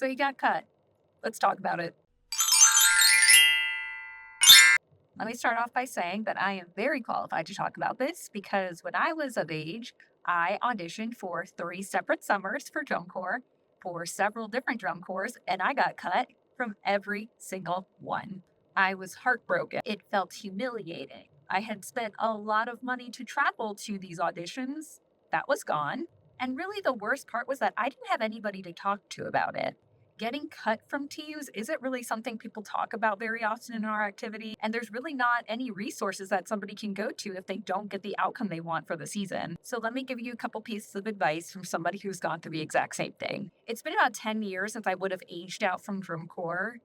So you got cut. Let's talk about it. Let me start off by saying that I am very qualified to talk about this because when I was of age, I auditioned for 3 separate summers for drum corps for several different drum corps, and I got cut from every single one. I was heartbroken. It felt humiliating. I had spent a lot of money to travel to these auditions. That was gone. And really, the worst part was that I didn't have anybody to talk to about it. Getting cut from TUs isn't really something people talk about very often in our activity. And there's really not any resources that somebody can go to if they don't get the outcome they want for the season. So let me give you a couple pieces of advice from somebody who's gone through the exact same thing. It's been about 10 years since I would have aged out from drum corps.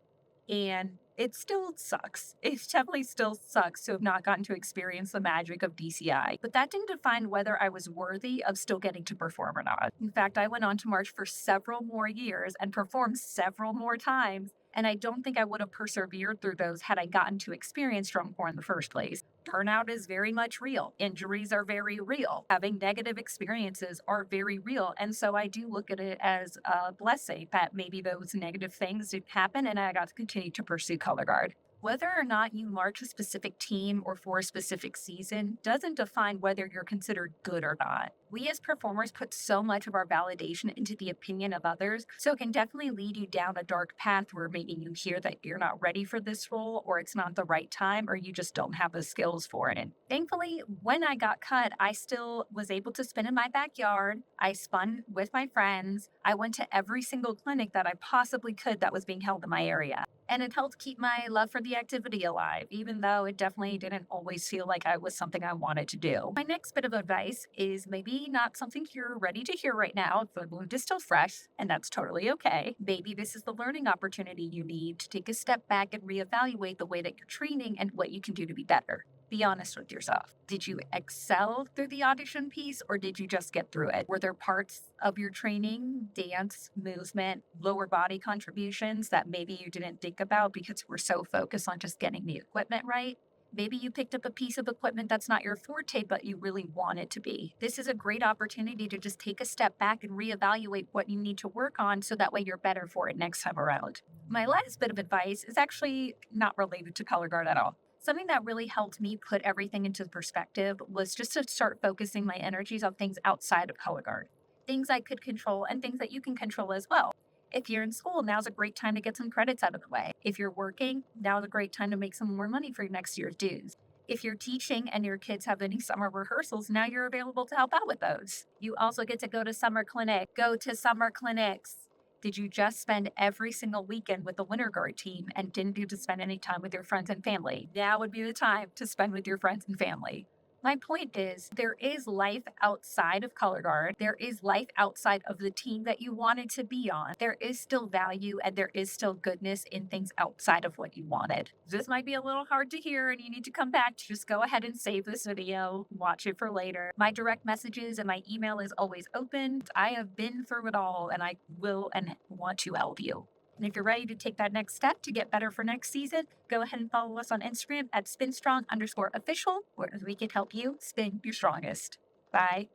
And it still sucks. It definitely still sucks to have not gotten to experience the magic of DCI. But that didn't define whether I was worthy of still getting to perform or not. In fact, I went on to march for several more years and performed several more times. And I don't think I would have persevered through those had I gotten to experience drum corps in the first place. Burnout is very much real. Injuries are very real. Having negative experiences are very real. And so I do look at it as a blessing that maybe those negative things didn't happen and I got to continue to pursue color guard. Whether or not you march a specific team or for a specific season doesn't define whether you're considered good or not. We as performers put so much of our validation into the opinion of others, so it can definitely lead you down a dark path where maybe you hear that you're not ready for this role, or it's not the right time, or you just don't have the skills for it. And thankfully, when I got cut, I still was able to spin in my backyard. I spun with my friends. I went to every single clinic that I possibly could that was being held in my area. And it helped keep my love for the activity alive, even though it definitely didn't always feel like I was something I wanted to do. My next bit of advice is maybe not something you're ready to hear right now. The wound is still fresh, and that's totally okay. Maybe this is the learning opportunity you need to take a step back and reevaluate the way that you're training and what you can do to be better. Be honest with yourself. Did you excel through the audition piece or did you just get through it? Were there parts of your training, dance, movement, lower body contributions that maybe you didn't think about because you were so focused on just getting the equipment right? Maybe you picked up a piece of equipment that's not your forte, but you really want it to be. This is a great opportunity to just take a step back and reevaluate what you need to work on so that way you're better for it next time around. My last bit of advice is actually not related to color guard at all. Something that really helped me put everything into perspective was just to start focusing my energies on things outside of color guard, things I could control and things that you can control as well. If you're in school, now's a great time to get some credits out of the way. If you're working, now's a great time to make some more money for your next year's dues. If you're teaching and your kids have any summer rehearsals, now you're available to help out with those. You also get to go to summer clinic. Go to summer clinics. Did you just spend every single weekend with the winter guard team and didn't get to spend any time with your friends and family? Now would be the time to spend with your friends and family. My point is, there is life outside of color guard. There is life outside of the team that you wanted to be on. There is still value and there is still goodness in things outside of what you wanted. This might be a little hard to hear and you need to come back. Just go ahead and save this video, watch it for later. My direct messages and my email is always open. I have been through it all and I will and want to help you. And if you're ready to take that next step to get better for next season, go ahead and follow us on Instagram at spinstrong_official, where we can help you spin your strongest. Bye.